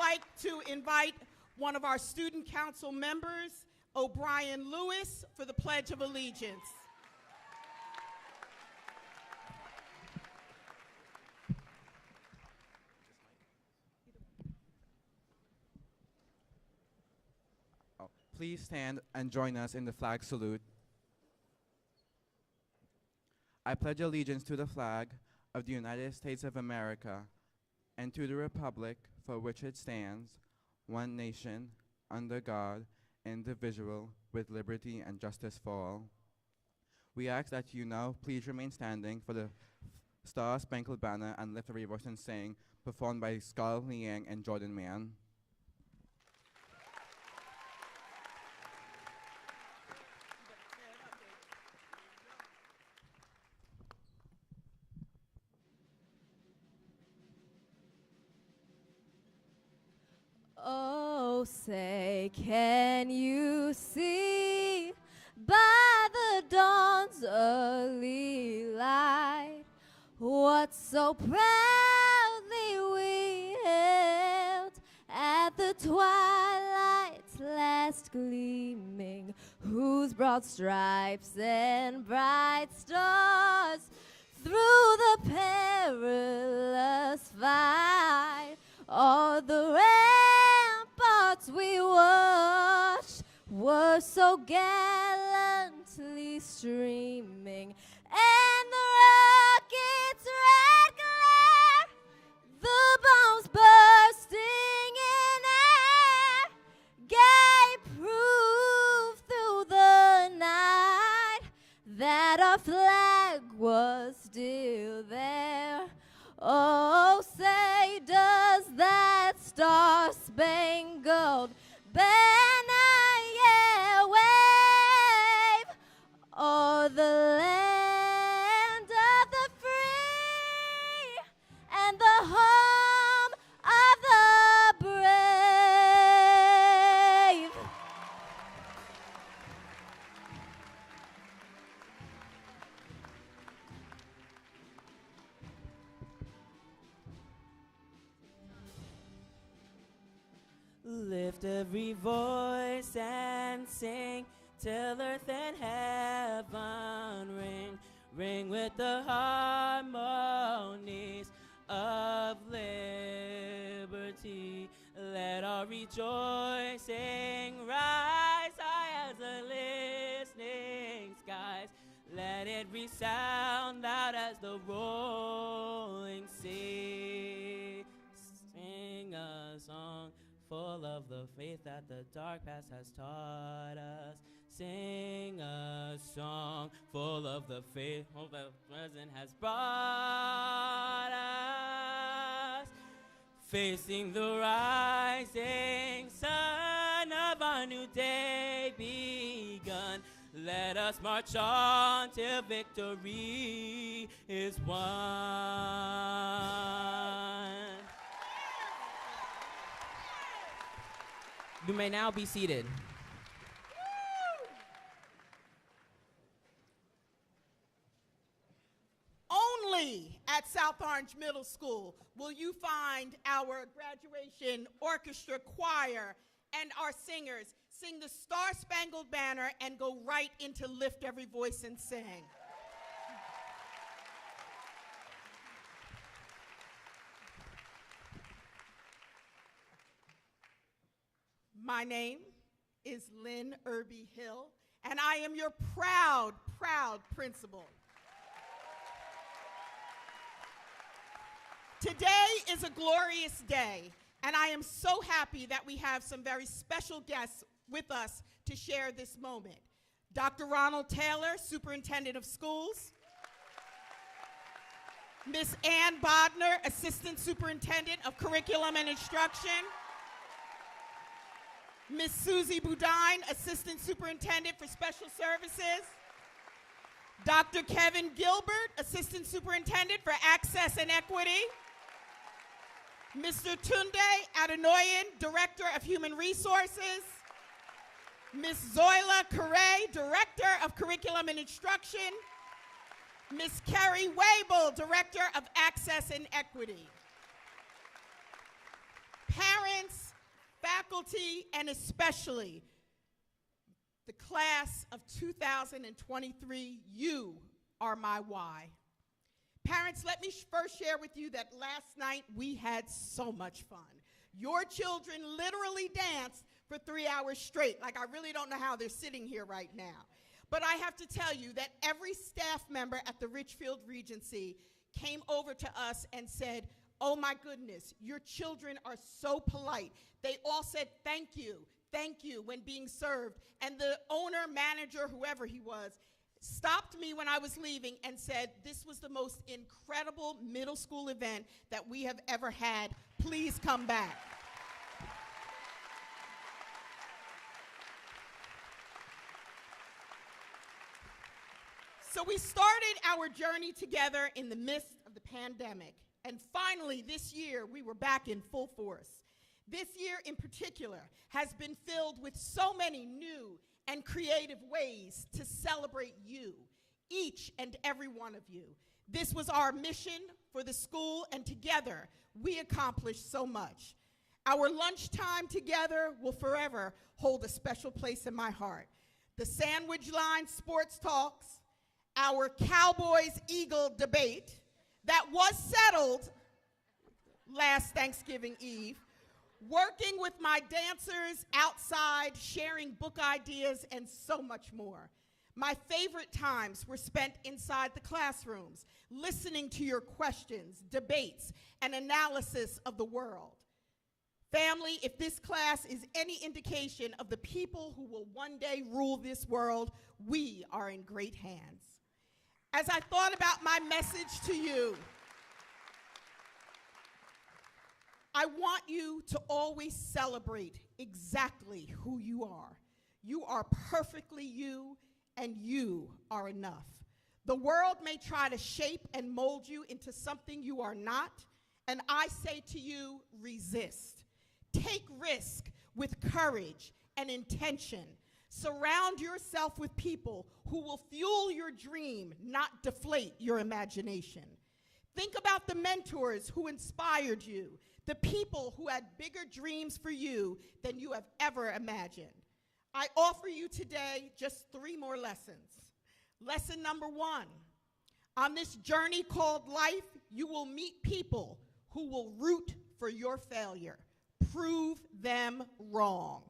like to invite one of our student council members, O'Brien Lewis, for the Pledge of Allegiance. Please stand and join us in the flag salute. I pledge allegiance to the flag of the United States of America and to the republic for which it stands, one nation, under God, indivisible, with liberty and justice for all. We ask that you now please remain standing for the Star Spangled Banner and Lift Every Voice and Sing, performed by Scarlett Liang and Jordan Mann. Oh, say, can you see by the dawn's early light what so proudly we hailed at the twilight's last gleaming, whose broad stripes and bright stars through the perilous fight all the ramparts we watched were so gallantly streaming, and the rocket's red glare, the bombs bursting in air, gave proof through the night that our flag was still there. Oh, say, does that star-spangled banner yet wave o'er the land of the free and the home of the brave? Lift every voice and sing till earth and heaven ring, ring with the harmonies of liberty. Let our rejoicing rise high as the listening skies. Let it resound loud as the rolling sea. Sing a song full of the faith that the dark past has taught us. Sing a song full of the faith hope that the present has brought us. Facing the rising sun of our new day begun, let us march on till victory is won. You may now be seated. Only at South Orange Middle School will you find our graduation orchestra choir and our singers sing the Star Spangled Banner and go right into Lift Every Voice and Sing. My name is Lynn Irby Hill, and I am your proud, proud principal. Today is a glorious day, and I am so happy that we have some very special guests with us to share this moment. Dr. Ronald Taylor, Superintendent of Schools. Ms. Ann Bodner, Assistant Superintendent of Curriculum and Instruction. Ms. Susie Budine, Assistant Superintendent for Special Services. Dr. Kevin Gilbert, Assistant Superintendent for Access and Equity. Mr. Tunde Adenoyan, Director of Human Resources. Ms. Zoila Correa, Director of Curriculum and Instruction. Ms. Kerry Wabel, Director of Access and Equity. Parents, faculty, and especially the class of 2023, you are my why. Parents, let me first share with you that last night we had so much fun. Your children literally danced for 3 hours straight. Like, I really don't know how they're sitting here right now. But I have to tell you that every staff member at the Richfield Regency came over to us and said, oh my goodness, your children are so polite. They all said thank you when being served. And the owner, manager, whoever he was, stopped me when I was leaving and said, this was the most incredible middle school event that we have ever had. Please come back. So we started our journey together in the midst of the pandemic. And finally, this year, we were back in full force. This year in particular has been filled with so many new and creative ways to celebrate you, each and every one of you. This was our mission for the school, and together we accomplished so much. Our lunchtime together will forever hold a special place in my heart. The Sandwich Line Sports Talks, our Cowboys-Eagle debate that was settled last Thanksgiving Eve, working with my dancers outside, sharing book ideas, and so much more. My favorite times were spent inside the classrooms, listening to your questions, debates, and analysis of the world. Family, if this class is any indication of the people who will one day rule this world, we are in great hands. As I thought about my message to you, I want you to always celebrate exactly who you are. You are perfectly you, and you are enough. The world may try to shape and mold you into something you are not, and I say to you, resist. Take risk with courage and intention. Surround yourself with people who will fuel your dream, not deflate your imagination. Think about the mentors who inspired you, the people who had bigger dreams for you than you have ever imagined. I offer you today just 3 more lessons. Lesson number 1, on this journey called life, you will meet people who will root for your failure. Prove them wrong.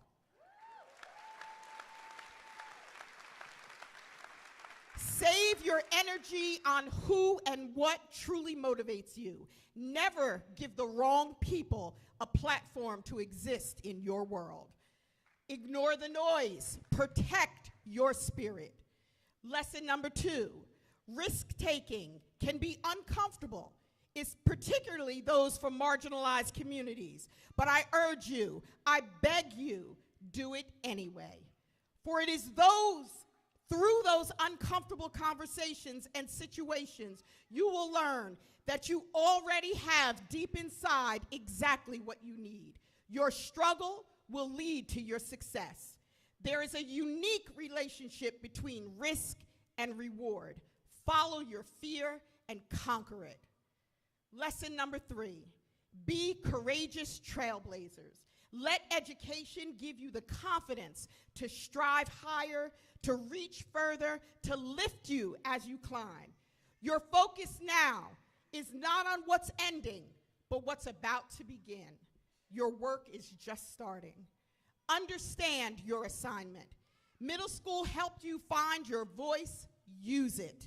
Save your energy on who and what truly motivates you. Never give the wrong people a platform to exist in your world. Ignore the noise. Protect your spirit. Lesson number 2, risk-taking can be uncomfortable. It's particularly those from marginalized communities. But I urge you, I beg you, do it anyway. For it is through those uncomfortable conversations and situations, you will learn that you already have deep inside exactly what you need. Your struggle will lead to your success. There is a unique relationship between risk and reward. Follow your fear and conquer it. Lesson number 3, be courageous trailblazers. Let education give you the confidence to strive higher, to reach further, to lift you as you climb. Your focus now is not on what's ending, but what's about to begin. Your work is just starting. Understand your assignment. Middle school helped you find your voice, use it.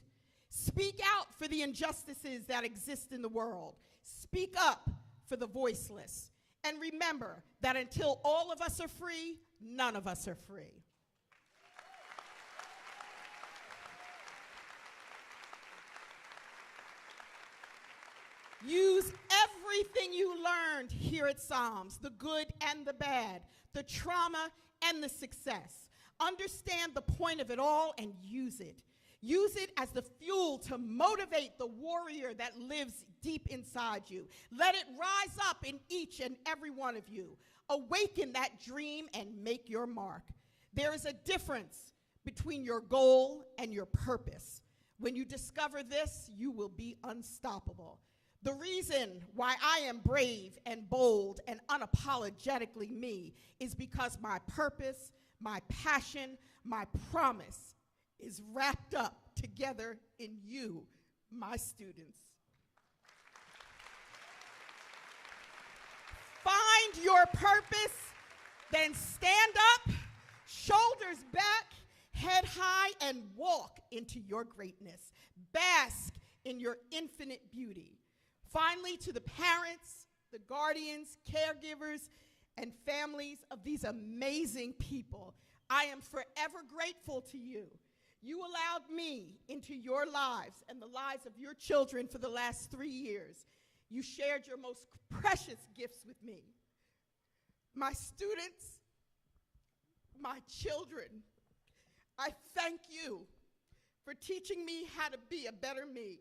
Speak out for the injustices that exist in the world. Speak up for the voiceless. And remember that until all of us are free, none of us are free. Use everything you learned here at Psalms, the good and the bad, the trauma and the success. Understand the point of it all and use it. Use it as the fuel to motivate the warrior that lives deep inside you. Let it rise up in each and every one of you. Awaken that dream and make your mark. There is a difference between your goal and your purpose. When you discover this, you will be unstoppable. The reason why I am brave and bold and unapologetically me is because my purpose, my passion, my promise is wrapped up together in you, my students. Find your purpose, then stand up, shoulders back, head high, and walk into your greatness. Bask in your infinite beauty. Finally, to the parents, the guardians, caregivers, and families of these amazing people, I am forever grateful to you. You allowed me into your lives and the lives of your children for the last 3 years. You shared your most precious gifts with me. My students, my children, I thank you for teaching me how to be a better me.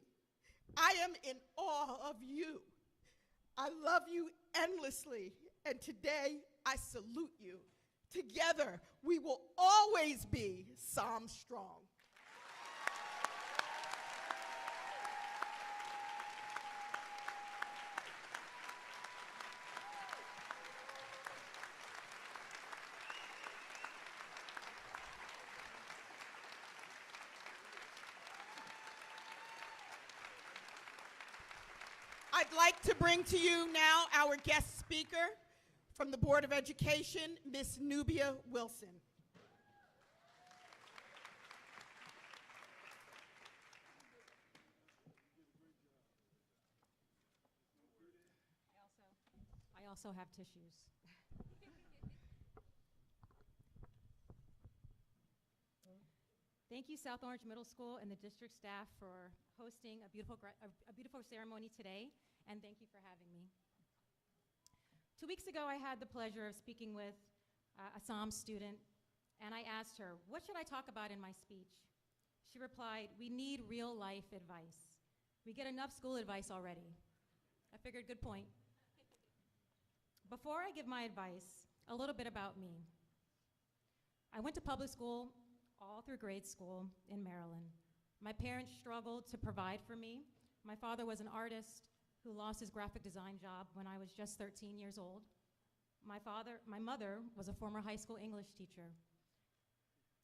I am in awe of you. I love you endlessly, and today I salute you. Together, we will always be Psalm Strong. I'd like to bring to you now our guest speaker from the Board of Education, Ms. Nubia Wilson. I also have tissues. Thank you, South Orange Middle School and the district staff for hosting a beautiful ceremony today, and thank you for having me. 2 weeks ago, I had the pleasure of speaking with a Psalm student, and I asked her, what should I talk about in my speech? She replied, we need real life advice. We get enough school advice already. I figured, good point. Before I give my advice, a little bit about me. I went to public school all through grade school in Maryland. My parents struggled to provide for me. My father was an artist who lost his graphic design job when I was just 13 years old. My mother was a former high school English teacher,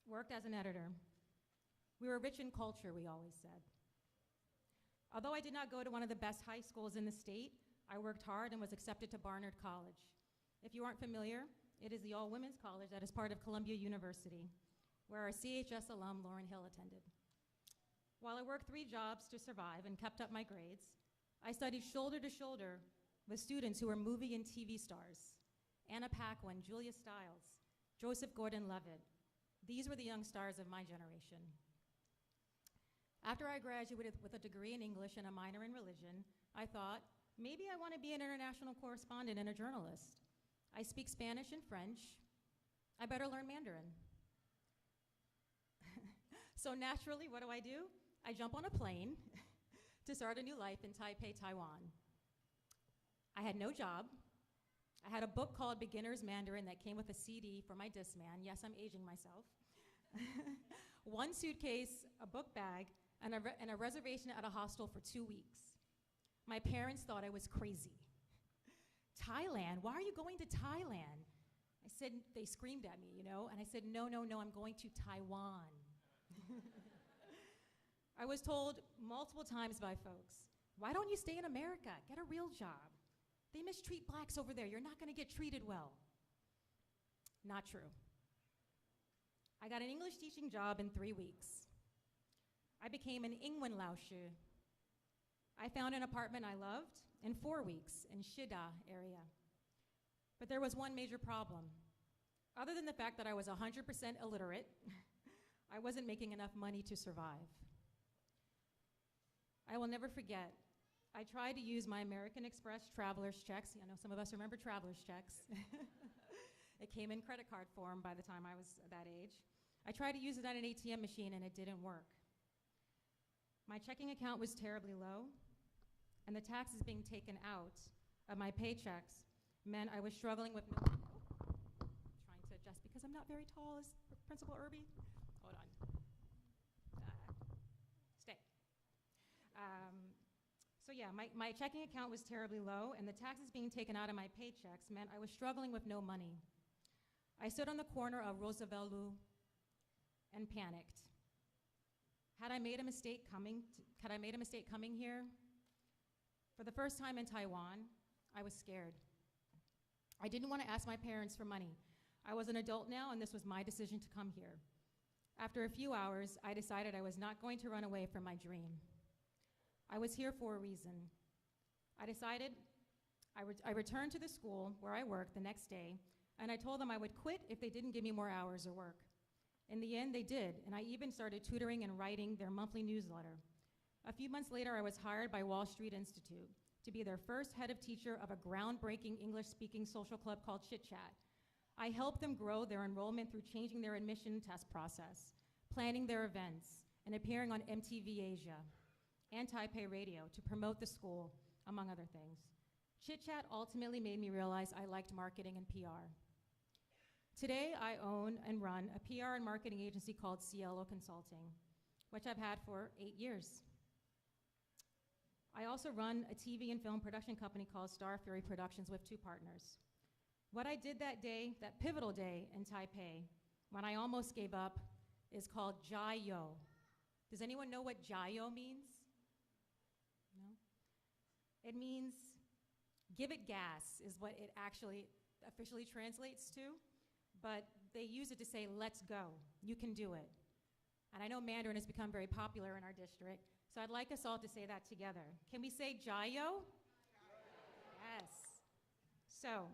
worked as an editor. We were rich in culture, we always said. Although I did not go to one of the best high schools in the state, I worked hard and was accepted to Barnard College. If you aren't familiar, it is the all-women's college that is part of Columbia University, where our CHS alum, Lauren Hill, attended. While I worked 3 jobs to survive and kept up my grades, I studied shoulder to shoulder with students who were movie and TV stars: Anna Paquin, Julia Stiles, Joseph Gordon-Levitt. These were the young stars of my generation. After I graduated with a degree in English and a minor in religion, I thought, maybe I want to be an international correspondent and a journalist. I speak Spanish and French. I better learn Mandarin. So naturally, what do? I jump on a plane to start a new life in Taipei, Taiwan. I had no job. I had a book called Beginner's Mandarin that came with a CD for my Discman. Yes, I'm aging myself. 1 suitcase, a book bag, and a reservation at a hostel for 2 weeks. My parents thought I was crazy. Thailand? Why are you going to Thailand? I said, they screamed at me, and I said, no, I'm going to Taiwan. I was told multiple times by folks, why don't you stay in America? Get a real job. They mistreat blacks over there. You're not going to get treated well. Not true. I got an English teaching job in 3 weeks. I became an Ingwen Laoshu. I found an apartment I loved in 4 weeks in Shida area. But there was one major problem. Other than the fact that I was 100% illiterate, I wasn't making enough money to survive. I will never forget, I tried to use my American Express traveler's checks. Some of us remember traveler's checks. It came in credit card form by the time I was that age. I tried to use it on an ATM machine and it didn't work. My checking account was terribly low, and the taxes being taken out of my paychecks meant I was struggling with trying to adjust because I'm not very tall, as Principal Irby. Hold on. Stay. So yeah, my checking account was terribly low, and the taxes being taken out of my paychecks meant I was struggling with no money. I stood on the corner of Roosevelt and panicked. Had I made a mistake coming here? For the first time in Taiwan, I was scared. I didn't want to ask my parents for money. I was an adult now, and this was my decision to come here. After a few hours, I decided I was not going to run away from my dream. I was here for a reason. I returned to the school where I worked the next day, and I told them I would quit if they didn't give me more hours of work. In the end, they did, and I even started tutoring and writing their monthly newsletter. A few months later, I was hired by Wall Street Institute to be their first head of teacher of a groundbreaking English-speaking social club called Chit Chat. I helped them grow their enrollment through changing their admission test process, planning their events, and appearing on MTV Asia and Taipei Radio to promote the school, among other things. Chit Chat ultimately made me realize I liked marketing and PR. Today, I own and run a PR and marketing agency called Cielo Consulting, which I've had for 8 years. I also run a TV and film production company called Star Fury Productions with 2 partners. What I did that day, that pivotal day in Taipei, when I almost gave up, is called Jiayou. Does anyone know what Jiayou means? No? It means give it gas, is what it actually officially translates to, but they use it to say, let's go, you can do it. And I know Mandarin has become very popular in our district, so I'd like us all to say that together. Can we say Jiayou? Yes. So,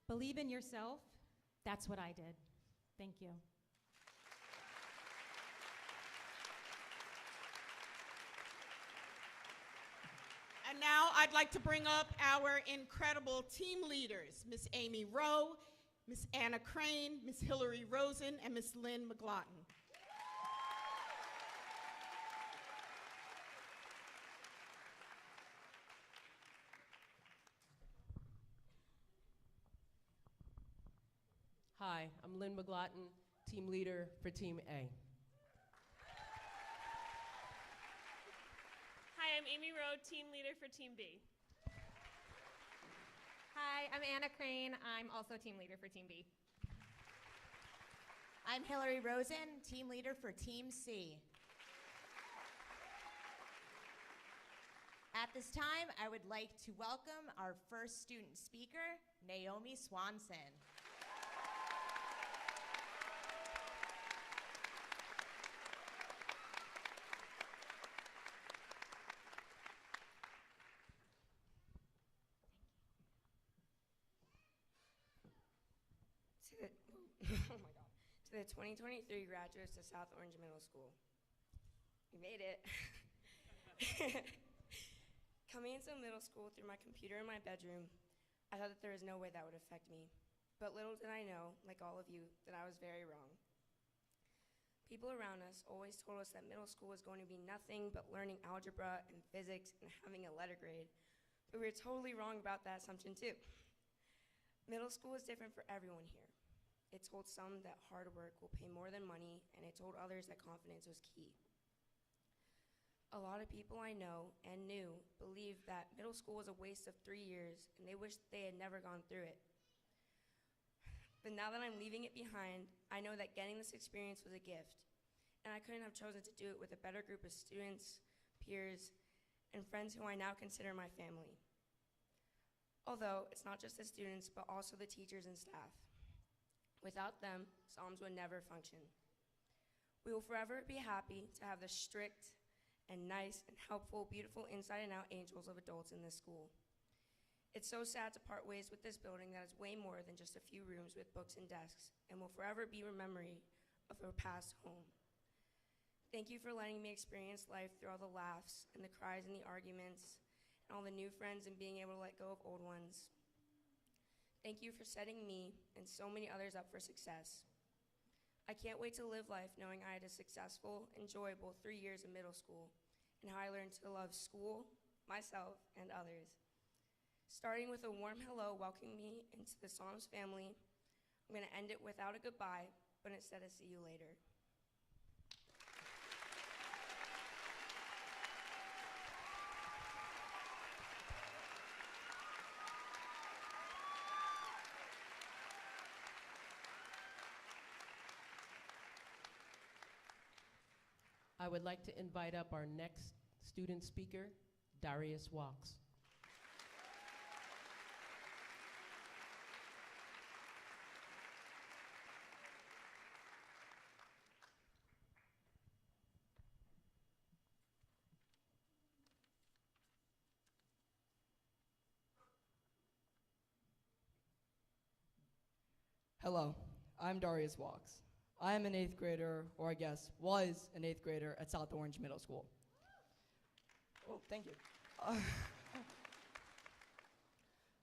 believe in yourself. That's what I did. Thank you. And now I'd like to bring up our incredible team leaders, Miss Amy Rowe, Miss Anna Crane, Miss Hillary Rosen, and Miss Lynn McLaughlin. Hi, I'm Lynn McLaughlin, team leader for Team A. Hi, I'm Amy Rowe, team leader for Team B. Hi, I'm Anna Crane. I'm also team leader for Team B. I'm Hillary Rosen, team leader for Team C. At this time, I would like to welcome our first student speaker, Naomi Swanson. To the 2023 graduates of South Orange Middle School. We made it. Coming into middle school through my computer in my bedroom, I thought that there was no way that would affect me. But little did I know, like all of you, that I was very wrong. People around us always told us that middle school was going to be nothing but learning algebra and physics and having a letter grade. But we were totally wrong about that assumption too. Middle school is different for everyone here. It told some that hard work will pay more than money, and it told others that confidence was key. A lot of people I know and knew believed that middle school was a waste of 3 years, and they wished they had never gone through it. But now that I'm leaving it behind, I know that getting this experience was a gift, and I couldn't have chosen to do it with a better group of students, peers, and friends who I now consider my family. Although it's not just the students, but also the teachers and staff. Without them, Psalms would never function. We will forever be happy to have the strict and nice and helpful, beautiful inside and out angels of adults in this school. It's so sad to part ways with this building that is way more than just a few rooms with books and desks, and will forever be a memory of a past home. Thank you for letting me experience life through all the laughs and the cries and the arguments, and all the new friends and being able to let go of old ones. Thank you for setting me and so many others up for success. I can't wait to live life knowing I had a successful, enjoyable 3 years of middle school, and how I learned to love school, myself, and others. Starting with a warm hello welcoming me into the Psalms family, I'm going to end it without a goodbye, but instead a see you later. would like to invite up our next student speaker, Darius Walks. Hello, I'm Darius Walks. I am an 8th grader, or I guess was an 8th grader at South Orange Middle School. Oh, thank you.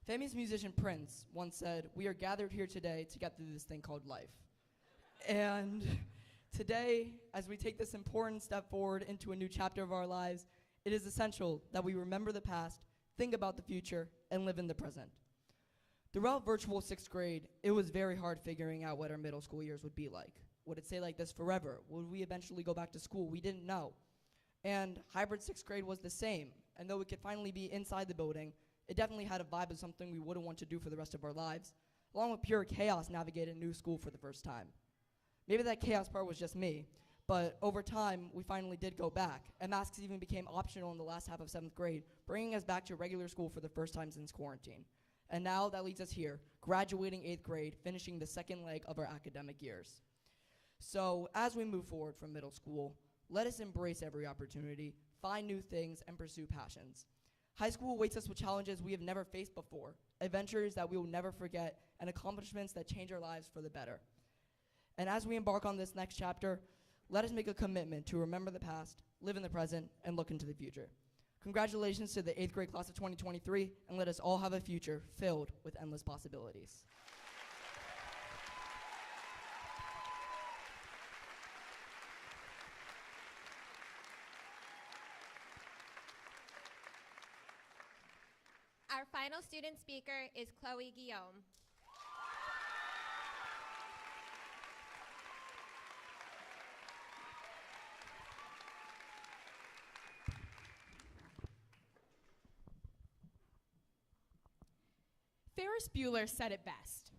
Famous musician Prince once said, "We are gathered here today to get through this thing called life." And today, as we take this important step forward into a new chapter of our lives, it is essential that we remember the past, think about the future, and live in the present. Throughout virtual 6th grade, it was very hard figuring out what our middle school years would be like. Would it stay like this forever? Would we eventually go back to school? We didn't know. And hybrid 6th grade was the same. And though we could finally be inside the building, it definitely had a vibe of something we wouldn't want to do for the rest of our lives, along with pure chaos navigating new school for the first time. Maybe that chaos part was just me, but over time, we finally did go back, and masks even became optional in the last half of 7th grade, bringing us back to regular school for the first time since quarantine. And now that leads us here, graduating 8th grade, finishing the second leg of our academic years. So as we move forward from middle school, let us embrace every opportunity, find new things, and pursue passions. High school awaits us with challenges we have never faced before, adventures that we will never forget, and accomplishments that change our lives for the better. And as we embark on this next chapter, let us make a commitment to remember the past, live in the present, and look into the future. Congratulations to the 8th grade class of 2023, and let us all have a future filled with endless possibilities. Our final student speaker is Chloe Guillaume. Ferris Bueller said it best.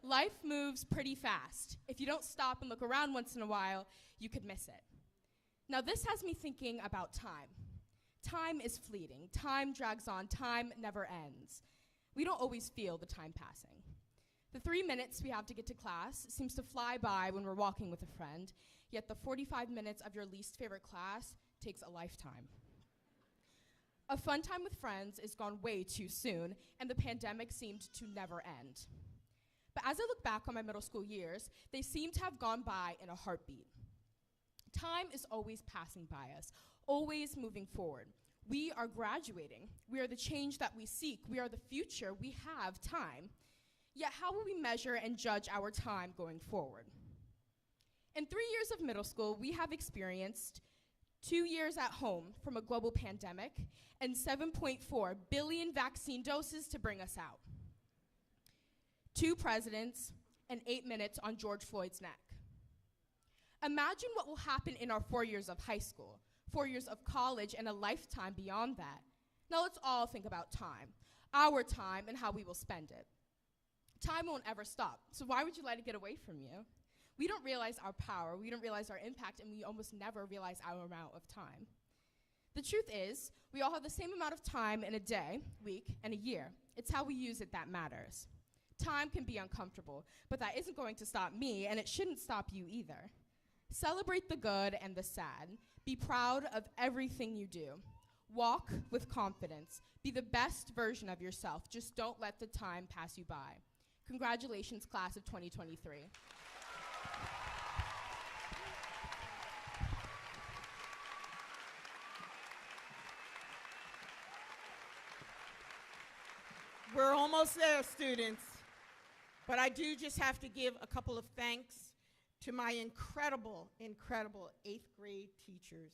Life moves pretty fast. If you don't stop and look around once in a while, you could miss it. Now this has me thinking about time. Time is fleeting. Time drags on. Time never ends. We don't always feel the time passing. The 3 minutes we have to get to class seems to fly by when we're walking with a friend, yet the 45 minutes of your least favorite class takes a lifetime. A fun time with friends is gone way too soon, and the pandemic seemed to never end. But as I look back on my middle school years, they seem to have gone by in a heartbeat. Time is always passing by us, always moving forward. We are graduating. We are the change that we seek. We are the future. We have time. Yet how will we measure and judge our time going forward? In 3 years of middle school, we have experienced 2 years at home from a global pandemic, and 7.4 billion vaccine doses to bring us out. 2 presidents, and 8 minutes on George Floyd's neck. Imagine what will happen in our 4 years of high school, 4 years of college, and a lifetime beyond that. Now let's all think about time, our time, and how we will spend it. Time won't ever stop, so why would you let it get away from you? We don't realize our power, we don't realize our impact, and we almost never realize our amount of time. The truth is, we all have the same amount of time in a day, week, and a year. It's how we use it that matters. Time can be uncomfortable, but that isn't going to stop me, and it shouldn't stop you either. Celebrate the good and the sad. Be proud of everything you do. Walk with confidence. Be the best version of yourself. Just don't let the time pass you by. Congratulations, class of 2023. We're almost there, students. But I do just have to give a couple of thanks to my incredible, incredible 8th grade teachers.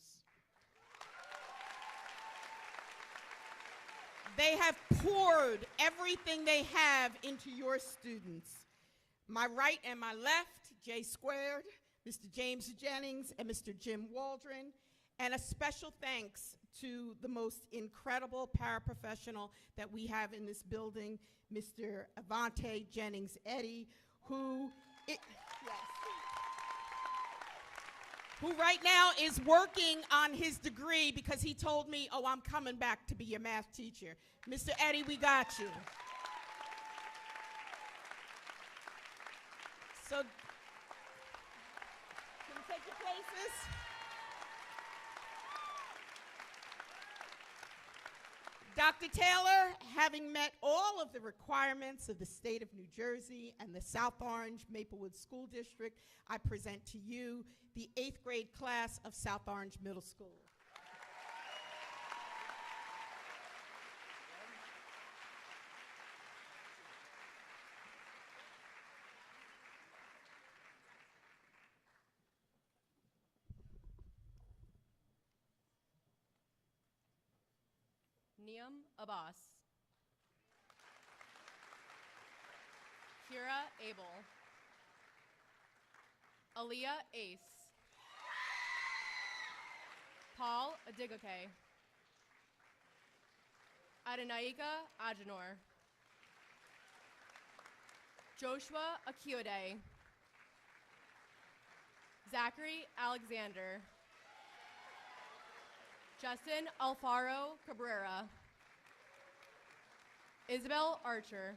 They have poured everything they have into your students. My right and my left, J Squared, Mr. James Jennings, and Mr. Jim Waldron. And a special thanks to the most incredible paraprofessional that we have in this building, Mr. Avante Jennings Eddy, who right now is working on his degree because he told me, oh, I'm coming back to be your math teacher. Mr. Eddie, we got you. So, can you take your places? Dr. Taylor, having met all of the requirements of the state of New Jersey and the South Orange Maplewood School District, I present to you the 8th grade class of South Orange Middle School. Niam Abbas. Kira Abel. Aaliyah Ace. Paul Adigoke. Adenaika Agenor. Joshua Akiode. Zachary Alexander. Justin Alfaro Cabrera. Isabel Archer.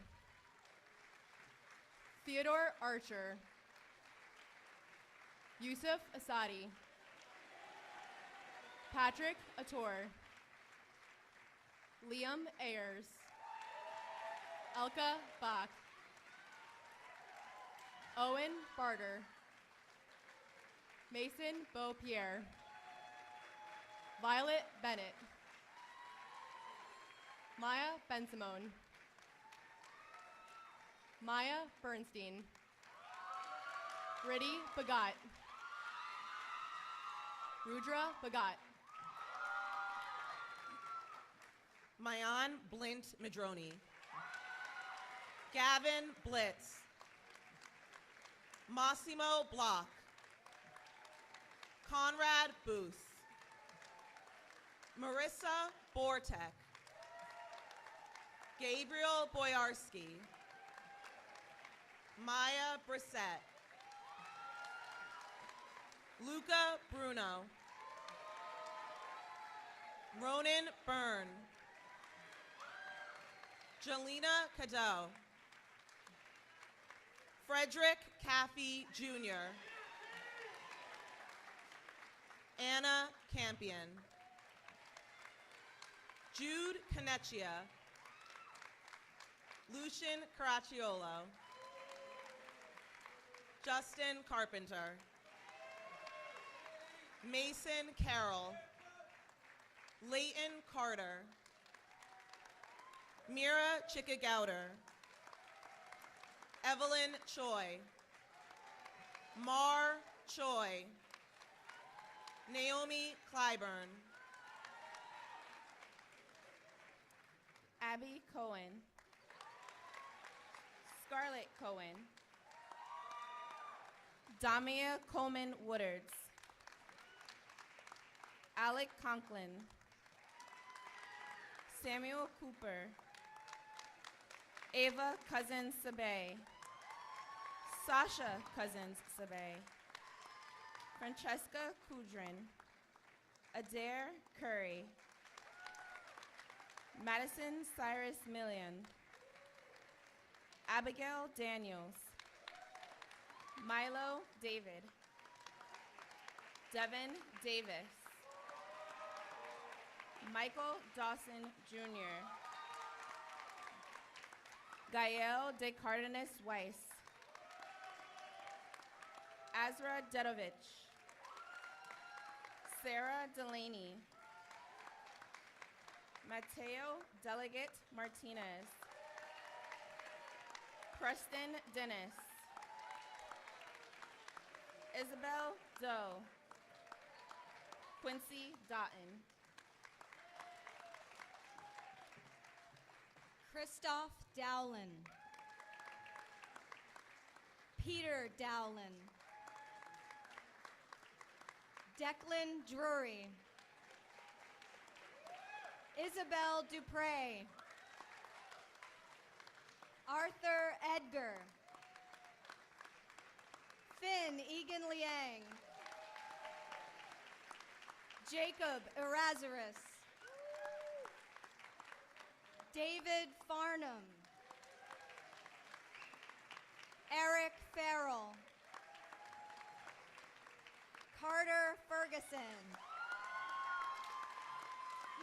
Theodore Archer. Yusuf Asadi. Patrick Ator. Liam Ayers. Elka Bach. Owen Barter. Mason Beaupierre. Violet Bennett. Maya Bensimone. Maya Bernstein. Riddhi Bagat. Rudra Bagat. Mayan Blint Madroni. Gavin Blitz. Massimo Block. Conrad Booth. Marissa Bortek. Gabriel Boyarski. Maya Brissett. Luca Bruno. Ronan Byrne. Jelena Cadeau. Frederick Caffey Jr. Anna Campion. Jude Canecchia. Lucian Caracciolo. Justin Carpenter. Mason Carroll. Leighton Carter. Mira Chickagouter. Evelyn Choi. Mar Choi. Naomi Clyburn. Abby Cohen. Scarlett Cohen. Damia Coleman Woodards. Alec Conklin. Samuel Cooper. Ava Cousins Sabay. Sasha Cousins Sabay. Francesca Kudrin. Adair Curry. Madison Cyrus Million. Abigail Daniels. Milo David. Devin Davis. Michael Dawson Jr. Gael De Cardenas Weiss. Azra Dedovich. Sarah Delaney. Mateo Delegate Martinez. Preston Dennis. Isabel Doe. Quincy Dotton. Christoph Dowlin. Peter Dowlin. Declan Drury. Isabel Dupre. Arthur Edgar. Finn Egan Liang. Jacob Erasmus. David Farnham. Eric Farrell. Carter Ferguson.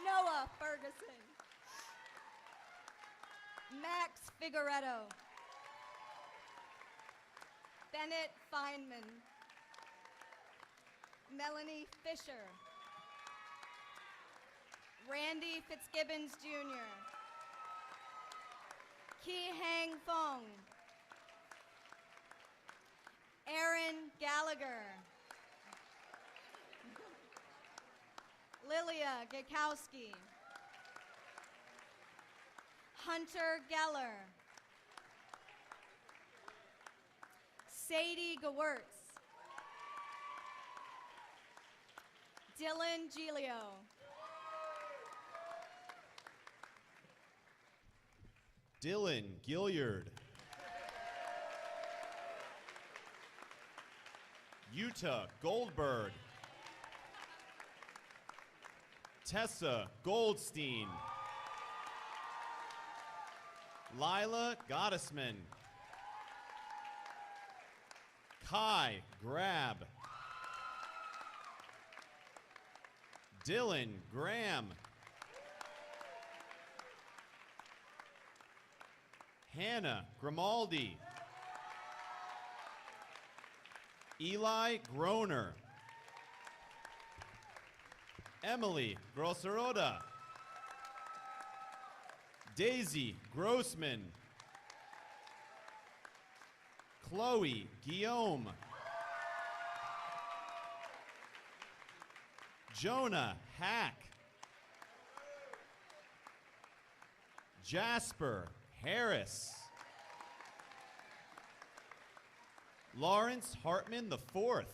Noah Ferguson. Max Figueredo. Bennett Feynman. Melanie Fisher. Randy Fitzgibbons Jr. Ki Hang Fong. Aaron Gallagher. Lilia Gakowski. Hunter Geller. Sadie Gewurz. Dylan Gilio. Dylan Gilliard. Utah Goldberg. Tessa Goldstein. Lila Gottesman. Kai Grab. Dylan Graham. Hannah Grimaldi. Eli Groner. Emily Grosseroda. Daisy Grossman. Chloe Guillaume. Jonah Hack. Jasper Harris. Lawrence Hartman IV.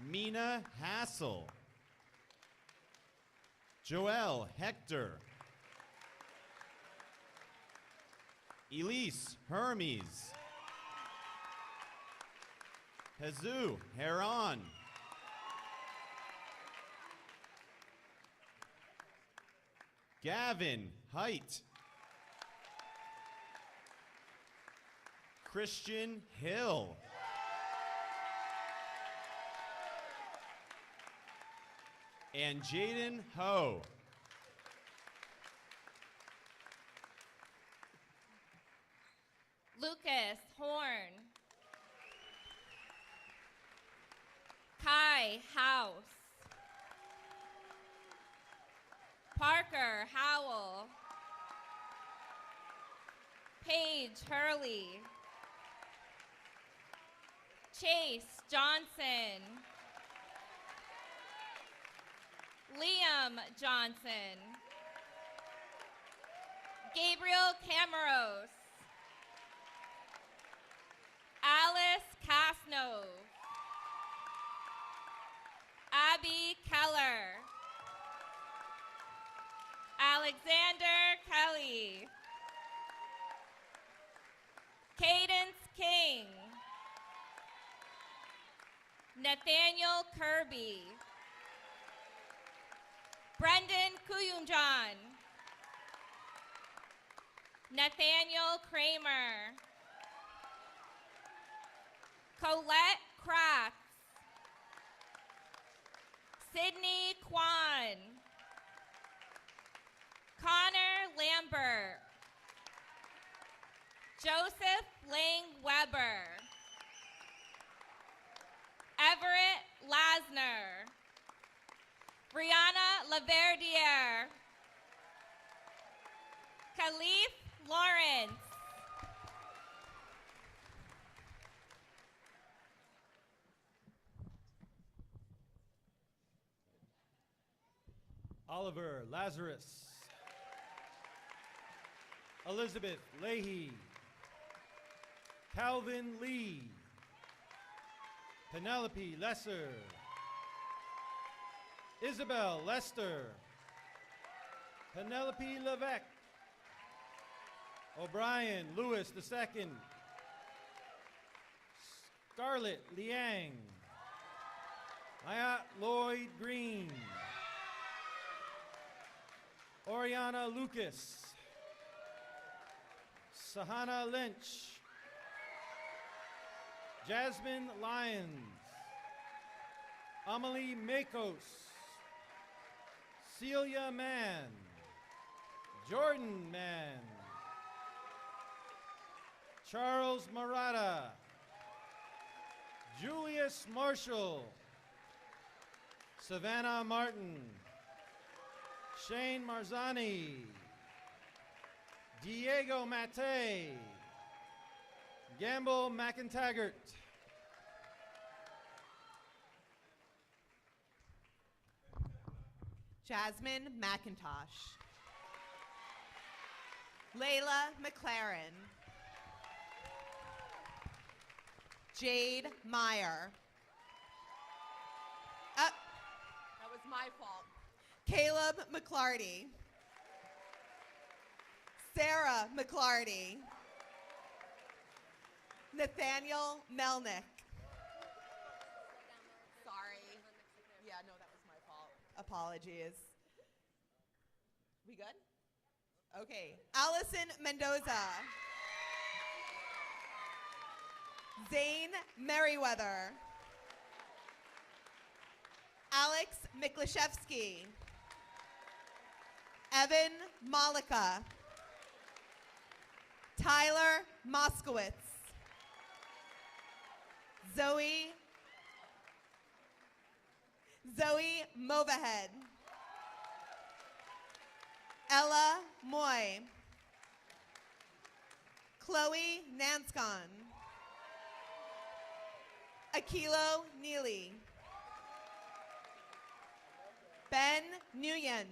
Mina Hassel. Joel Hector. Elise Hermes. Jesus Heron. Gavin Height. Christian Hill. And Jaden Ho. Lucas Horn. Kai House. Parker Howell. Paige Hurley. Chase Johnson. Liam Johnson. Gabriel Camaros. Alice Casno. Abby Keller. Alexander Kelly. Cadence King. Nathaniel Kirby. Brendan Kuyumjan. Nathaniel Kramer. Colette Kratz. Sydney Kwan. Connor Lambert. Joseph Lang Weber. Everett Lasner. Brianna Laverdiere. Khalif Lawrence. Oliver Lazarus. Elizabeth Leahy. Calvin Lee. Penelope Lesser. Isabel Lester. Penelope Levesque. O'Brien Lewis II. Scarlett Liang. Maya Lloyd Green. Oriana Lucas. Sahana Lynch. Jasmine Lyons. Amelie Makos. Celia Mann. Jordan Mann. Charles Murata. Julius Marshall. Savannah Martin. Shane Marzani. Diego Mate. Gamble McIntaggart. Jasmine McIntosh. Layla McLaren. Jade Meyer. That was my fault. Caleb McClarty. Sarah McClarty. Nathaniel Melnick. Sorry. Yeah, no, that was my fault. Apologies. We good? Okay. Allison Mendoza. Zane Merriweather. Alex Miklashevsky. Evan Malika. Tyler Moskowitz. Zoe Movahead. Ella Moy. Chloe Nanscon. Akilo Neely. Ben Nguyen.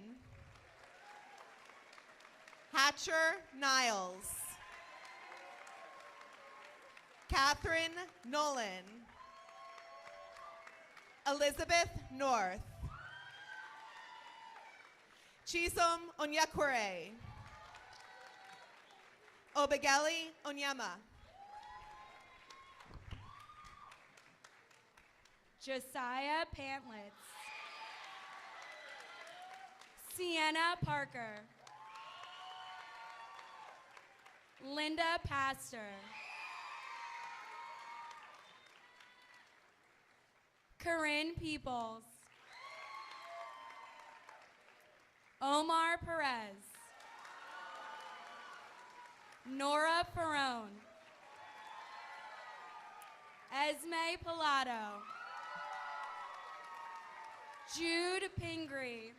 Hatcher Niles. Catherine Nolan. Elizabeth North. Chisom Onyekwere. Obegeli Onyema. Josiah Pantlitz. Sienna Parker. Linda Pastor. Corinne Peoples. Omar Perez. Nora Perone. Esme Pilato. Jude Pingree.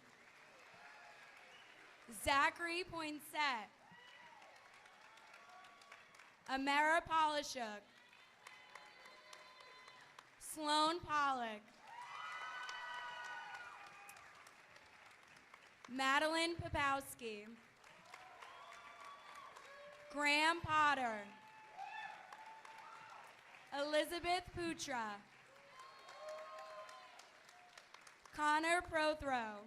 Zachary Poinsett. Amara Polishuk. Sloan Pollock. Madeline Popowski. Graham Potter. Elizabeth Putra. Connor Prothrow.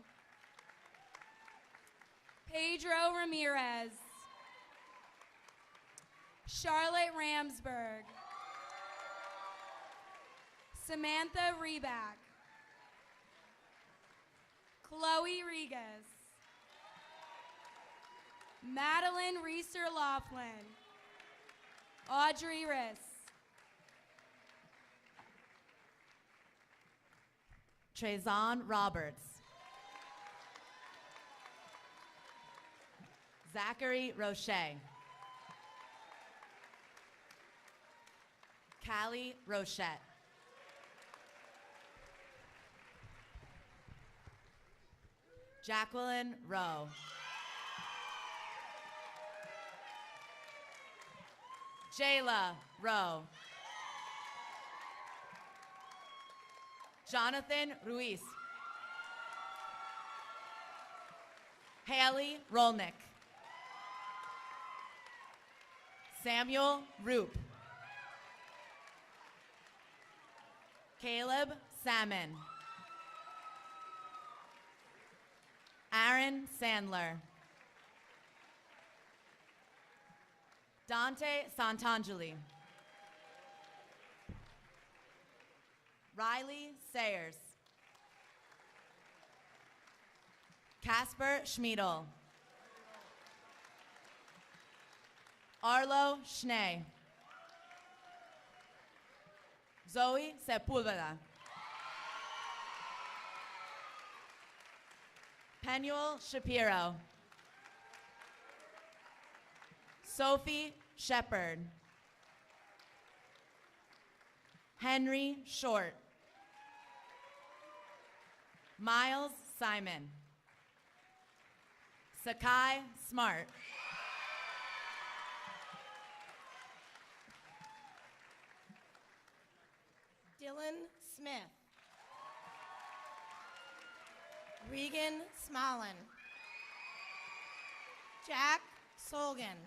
Pedro Ramirez. Charlotte Ramsberg. Samantha Reback. Chloe Regas. Madeline Reeser Laughlin. Audrey Riss. Trezon Roberts. Zachary Roche. Callie Rochette. Jacqueline Rowe. Jayla Rowe. Jonathan Ruiz. Haley Rolnick. Samuel Roop. Caleb Salmon. Aaron Sandler. Dante Santangeli. Riley Sayers. Casper Schmiedel. Arlo Schnee. Zoe Sepulveda. Penuel Shapiro. Sophie Shepard. Henry Short. Miles Simon. Sakai Smart. Dylan Smith. Regan Smolin. Jack Solgan.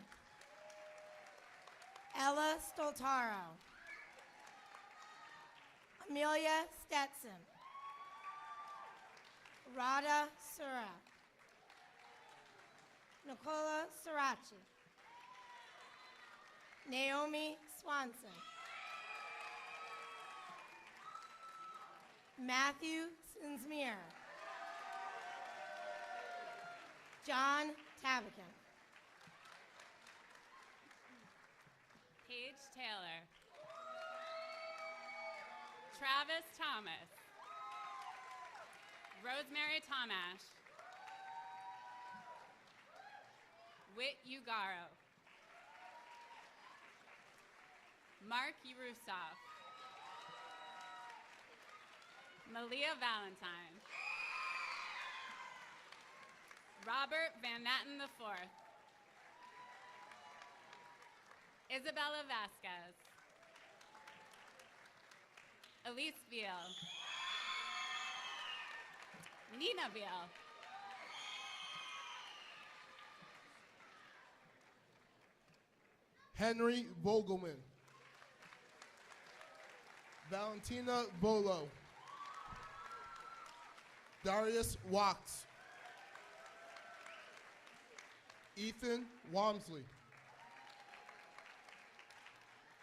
Ella Stoltaro. Amelia Stetson. Radha Sura. Nicola Sirachi. Naomi Swanson. Matthew Sinsmere. John Tabakin. Paige Taylor. Travis Thomas. Rosemary Tomash. Whit Ugaro. Mark Urusov. Malia Valentine. Robert Van Natten IV. Isabella Vasquez. Elise Beal. Nina Beal. Henry Vogelman. Valentina Bolo. Darius Wax. Ethan Walmsley.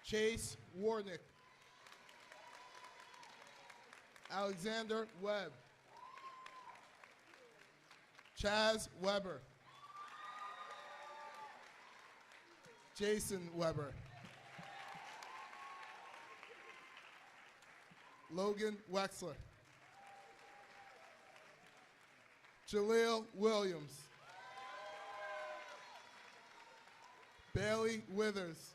Chase Warnick. Alexander Webb. Chaz Weber. Jason Weber. Logan Wexler. Jaleel Williams. Bailey Withers.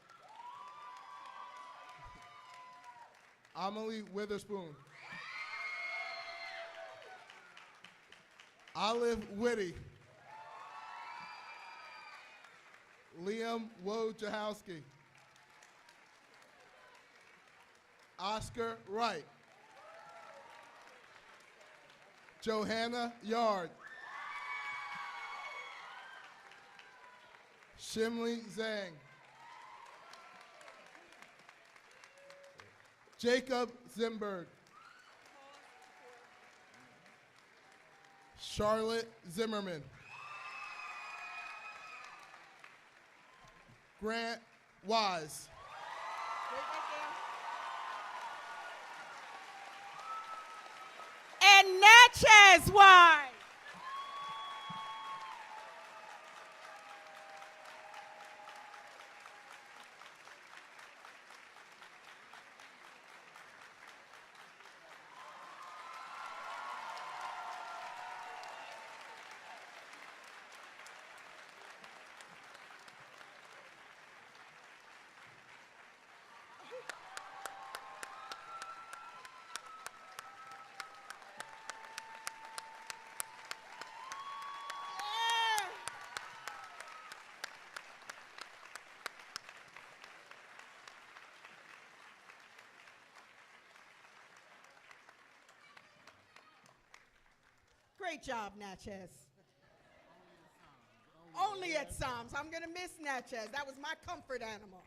Amelie Witherspoon. Olive Whitty. Liam Wojciechowski. Oscar Wright. Johanna Yard. Shimley Zhang. Jacob Zimberg. Charlotte Zimmerman. Grant Wise. And Natchez Wise. Great job, Natchez. Only at Psalms. I'm going to miss Natchez. That was my comfort animal.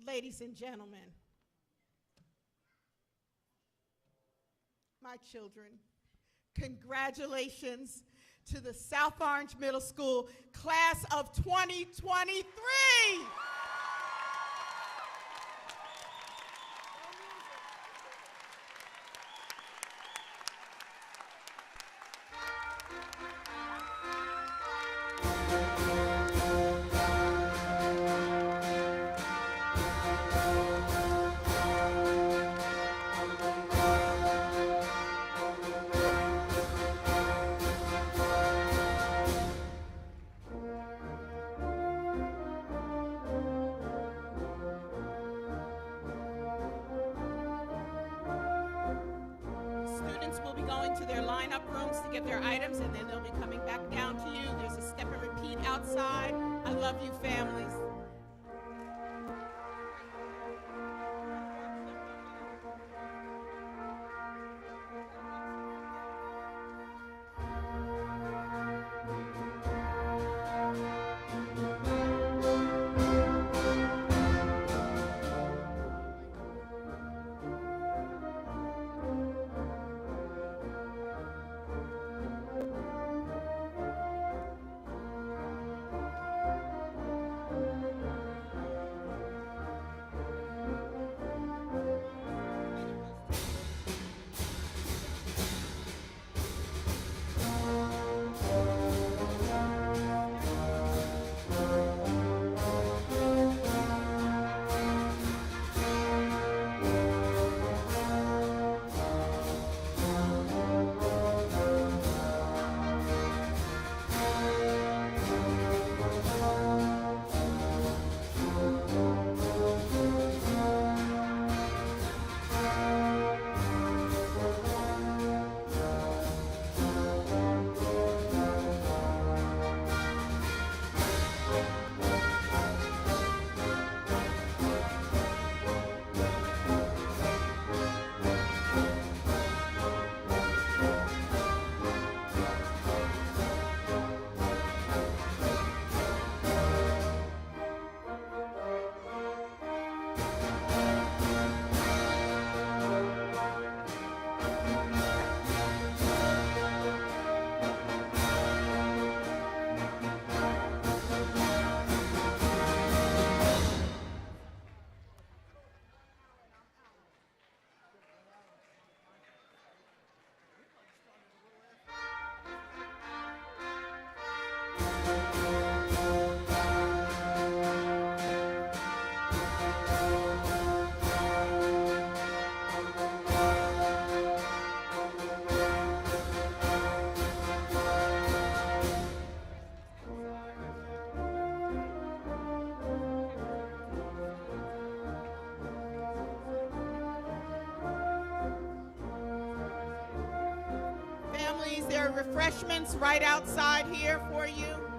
Ladies and gentlemen, my children, congratulations to the South Orange Middle School class of 2023. Students will be going to their lineup rooms to get their items, and then they'll be coming back down to you. There's a step and repeat outside. I love you, families. There are refreshments right outside here for you.